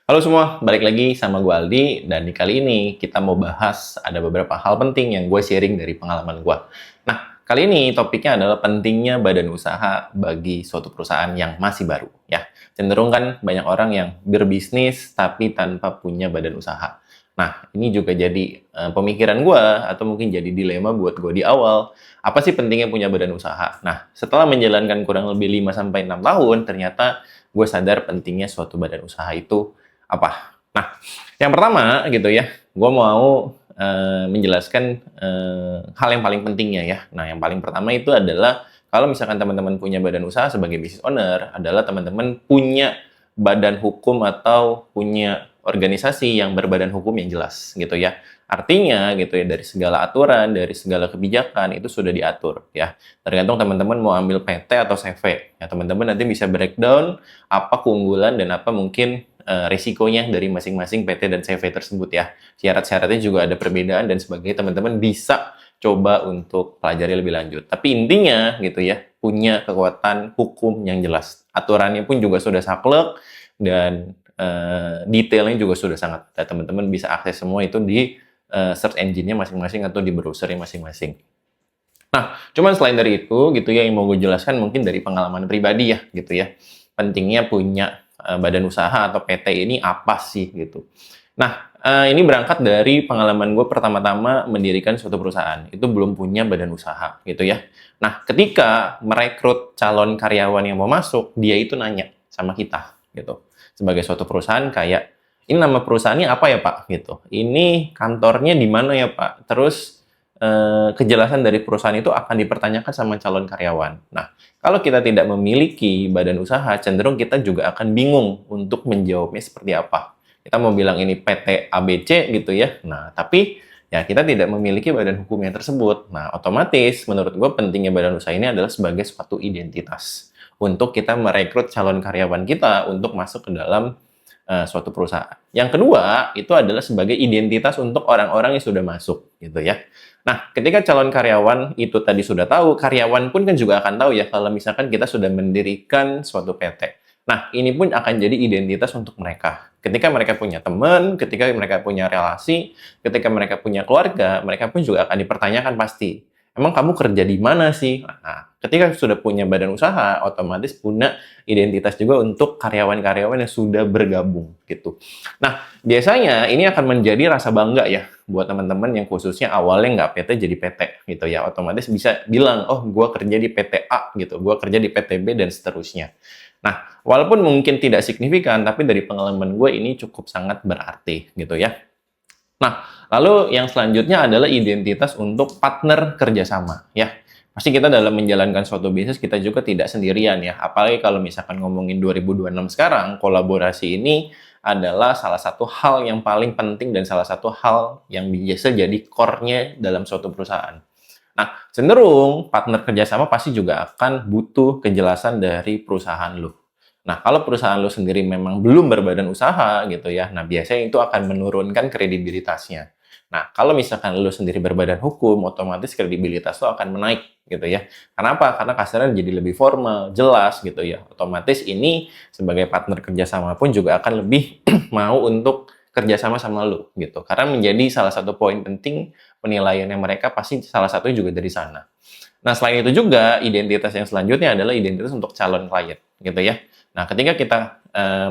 Halo semua, balik lagi sama gue Aldi, dan di kali ini kita mau bahas ada beberapa hal penting yang gue sharing dari pengalaman gue. Nah, kali ini topiknya adalah pentingnya badan usaha bagi suatu perusahaan yang masih baru. Ya, cenderung kan banyak orang yang berbisnis tapi tanpa punya badan usaha. Nah, ini juga jadi pemikiran gue atau mungkin jadi dilema buat gue di awal. Apa sih pentingnya punya badan usaha? Nah, setelah menjalankan kurang lebih 5-6 tahun, ternyata gue sadar pentingnya suatu badan usaha itu apa. Nah, yang pertama gitu ya, gue mau menjelaskan hal yang paling pentingnya ya. Nah, yang paling pertama itu adalah kalau misalkan teman-teman punya badan usaha sebagai business owner, adalah teman-teman punya badan hukum atau punya organisasi yang berbadan hukum yang jelas gitu ya. Artinya gitu ya, dari segala aturan, dari segala kebijakan itu sudah diatur ya. Tergantung teman-teman mau ambil PT atau CV. Ya, teman-teman nanti bisa breakdown apa keunggulan dan apa mungkin risikonya dari masing-masing PT dan CV tersebut ya. Syarat-syaratnya juga ada perbedaan dan sebagainya. Teman-teman bisa coba untuk pelajari lebih lanjut. Tapi intinya gitu ya, punya kekuatan hukum yang jelas. Aturannya pun juga sudah saklek dan detailnya juga sudah sangat. Teman-teman bisa akses semua itu di search engine-nya masing-masing atau di browser-nya masing-masing. Nah, cuman selain dari itu gitu ya, yang mau gue jelaskan mungkin dari pengalaman pribadi ya gitu ya. Pentingnya punya badan usaha atau PT ini apa sih gitu. Nah, ini berangkat dari pengalaman gue pertama-tama mendirikan suatu perusahaan. Itu belum punya badan usaha gitu ya. Nah, ketika merekrut calon karyawan yang mau masuk, dia itu nanya sama kita gitu. Sebagai suatu perusahaan kayak, ini nama perusahaannya apa ya Pak? Gitu. Ini kantornya di mana ya Pak? Terus kejelasan dari perusahaan itu akan dipertanyakan sama calon karyawan. Nah, kalau kita tidak memiliki badan usaha, cenderung kita juga akan bingung untuk menjawabnya seperti apa. Kita mau bilang ini PT ABC gitu ya. Nah, tapi ya kita tidak memiliki badan hukumnya tersebut. Nah, otomatis menurut gue pentingnya badan usaha ini adalah sebagai suatu identitas untuk kita merekrut calon karyawan kita untuk masuk ke dalam suatu perusahaan. Yang kedua, itu adalah sebagai identitas untuk orang-orang yang sudah masuk gitu ya. Nah, ketika calon karyawan itu tadi sudah tahu, karyawan pun kan juga akan tahu ya kalau misalkan kita sudah mendirikan suatu PT. Nah, ini pun akan jadi identitas untuk mereka. Ketika mereka punya teman, ketika mereka punya relasi, ketika mereka punya keluarga, mereka pun juga akan dipertanyakan pasti. Emang kamu kerja di mana sih? Nah, ketika sudah punya badan usaha, otomatis punya identitas juga untuk karyawan-karyawan yang sudah bergabung gitu. Nah, biasanya ini akan menjadi rasa bangga ya buat teman-teman yang khususnya awalnya nggak PT jadi PT gitu ya. Otomatis bisa bilang, oh gue kerja di PT A gitu, gue kerja di PT B dan seterusnya. Nah, walaupun mungkin tidak signifikan, tapi dari pengalaman gue ini cukup sangat berarti gitu ya. Nah, lalu yang selanjutnya adalah identitas untuk partner kerjasama ya. Pasti kita dalam menjalankan suatu bisnis kita juga tidak sendirian ya. Apalagi kalau misalkan ngomongin 2026 sekarang, kolaborasi ini adalah salah satu hal yang paling penting dan salah satu hal yang biasa jadi core-nya dalam suatu perusahaan. Nah, cenderung partner kerjasama pasti juga akan butuh kejelasan dari perusahaan lo. Nah, kalau perusahaan lo sendiri memang belum berbadan usaha gitu ya, nah biasanya itu akan menurunkan kredibilitasnya. Nah, kalau misalkan lo sendiri berbadan hukum, otomatis kredibilitas lo akan menaik gitu ya. Kenapa? Karena kasarnya jadi lebih formal, jelas gitu ya. Otomatis ini sebagai partner kerjasama pun juga akan lebih mau untuk kerjasama sama lo gitu. Karena menjadi salah satu poin penting penilaiannya mereka pasti salah satunya juga dari sana. Nah, selain itu juga identitas yang selanjutnya adalah identitas untuk calon klien gitu ya. Nah, ketika kita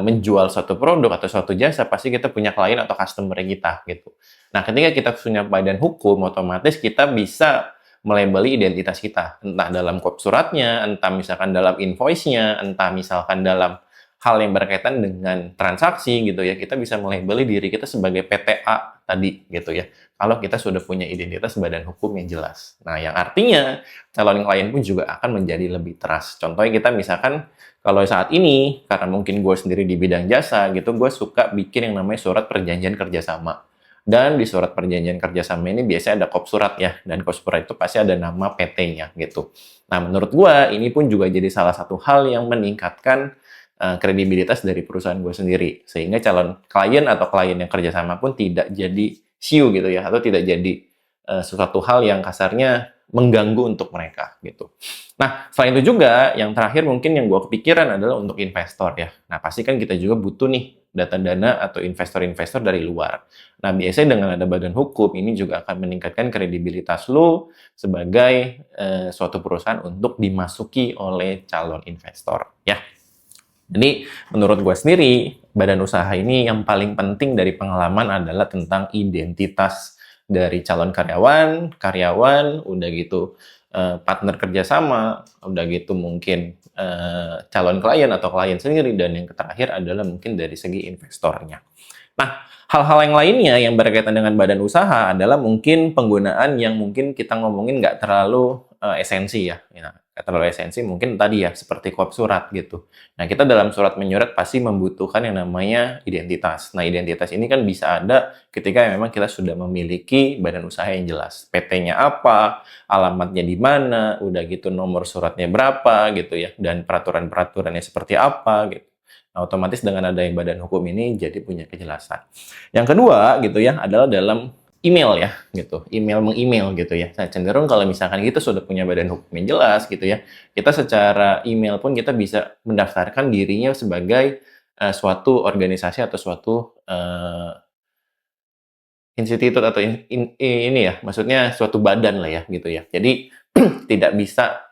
menjual suatu produk atau suatu jasa, pasti kita punya klien atau customer kita gitu. Nah, ketika kita punya badan hukum, otomatis kita bisa melabeli identitas kita, entah dalam kop suratnya, entah misalkan dalam invoice-nya, entah misalkan dalam hal yang berkaitan dengan transaksi gitu ya, kita bisa melabeli diri kita sebagai PTA tadi gitu ya. Kalau kita sudah punya identitas badan hukum yang jelas. Nah, yang artinya calon klien pun juga akan menjadi lebih trust. Contohnya kita misalkan kalau saat ini, karena mungkin gue sendiri di bidang jasa gitu, gue suka bikin yang namanya surat perjanjian kerjasama. Dan di surat perjanjian kerjasama ini biasanya ada kop surat ya, dan kop surat itu pasti ada nama PT-nya gitu. Nah, menurut gue ini pun juga jadi salah satu hal yang meningkatkan kredibilitas dari perusahaan gue sendiri. Sehingga calon klien atau klien yang kerjasama pun tidak jadi siu gitu ya, atau tidak jadi sesuatu hal yang kasarnya mengganggu untuk mereka gitu. Nah, selain itu juga yang terakhir mungkin yang gue kepikiran adalah untuk investor ya. Nah, pasti kan kita juga butuh nih dana atau investor-investor dari luar. Nah, biasanya dengan ada badan hukum ini juga akan meningkatkan kredibilitas lu sebagai suatu perusahaan untuk dimasuki oleh calon investor ya. Jadi menurut gue sendiri, badan usaha ini yang paling penting dari pengalaman adalah tentang identitas dari calon karyawan, udah gitu partner kerjasama, udah gitu mungkin calon klien atau klien sendiri, dan yang terakhir adalah mungkin dari segi investornya. Nah, hal-hal yang lainnya yang berkaitan dengan badan usaha adalah mungkin penggunaan yang mungkin kita ngomongin nggak terlalu esensi ya. Nggak terlalu esensi mungkin tadi ya, seperti kop surat gitu. Nah, kita dalam surat menyurat pasti membutuhkan yang namanya identitas. Nah, identitas ini kan bisa ada ketika memang kita sudah memiliki badan usaha yang jelas. PT-nya apa, alamatnya di mana, udah gitu nomor suratnya berapa gitu ya, dan peraturan-peraturannya seperti apa gitu. Nah, otomatis dengan adanya badan hukum ini jadi punya kejelasan. Yang kedua gitu ya adalah dalam email ya gitu, email gitu ya. Nah, cenderung kalau misalkan kita sudah punya badan hukum yang jelas gitu ya, kita secara email pun kita bisa mendaftarkan dirinya sebagai suatu organisasi atau suatu institut atau ini ya, maksudnya suatu badan lah ya gitu ya. Jadi tidak bisa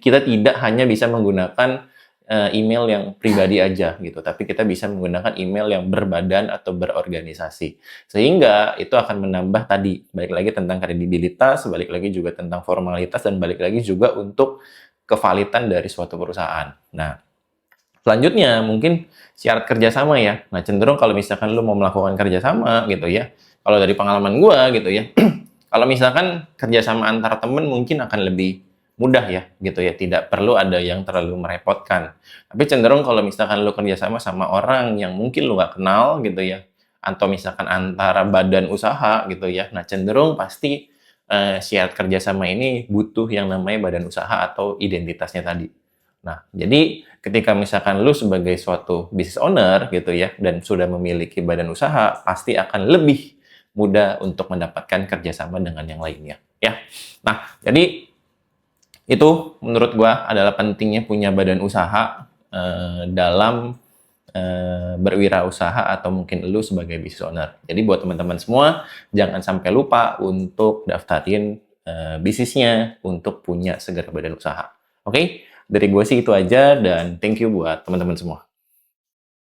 kita tidak hanya bisa menggunakan email yang pribadi aja gitu, tapi kita bisa menggunakan email yang berbadan atau berorganisasi. Sehingga itu akan menambah tadi, balik lagi tentang kredibilitas, balik lagi juga tentang formalitas, dan balik lagi juga untuk kevalitan dari suatu perusahaan. Nah, selanjutnya mungkin syarat kerjasama ya. Nah, cenderung kalau misalkan lu mau melakukan kerjasama gitu ya, kalau dari pengalaman gua gitu ya, kalau misalkan kerjasama antar temen mungkin akan lebih mudah ya gitu ya, tidak perlu ada yang terlalu merepotkan. Tapi cenderung kalau misalkan lu kerjasama sama orang yang mungkin lu nggak kenal gitu ya, atau misalkan antara badan usaha gitu ya, nah cenderung pasti syarat kerjasama ini butuh yang namanya badan usaha atau identitasnya tadi. Nah, jadi ketika misalkan lu sebagai suatu business owner gitu ya, dan sudah memiliki badan usaha, pasti akan lebih mudah untuk mendapatkan kerjasama dengan yang lainnya ya. Nah, jadi itu menurut gua adalah pentingnya punya badan usaha dalam berwirausaha atau mungkin lu sebagai business owner. Jadi buat teman-teman semua, jangan sampai lupa untuk daftarin bisnisnya untuk punya segera badan usaha. Oke? Dari gue sih itu aja, dan thank you buat teman-teman semua.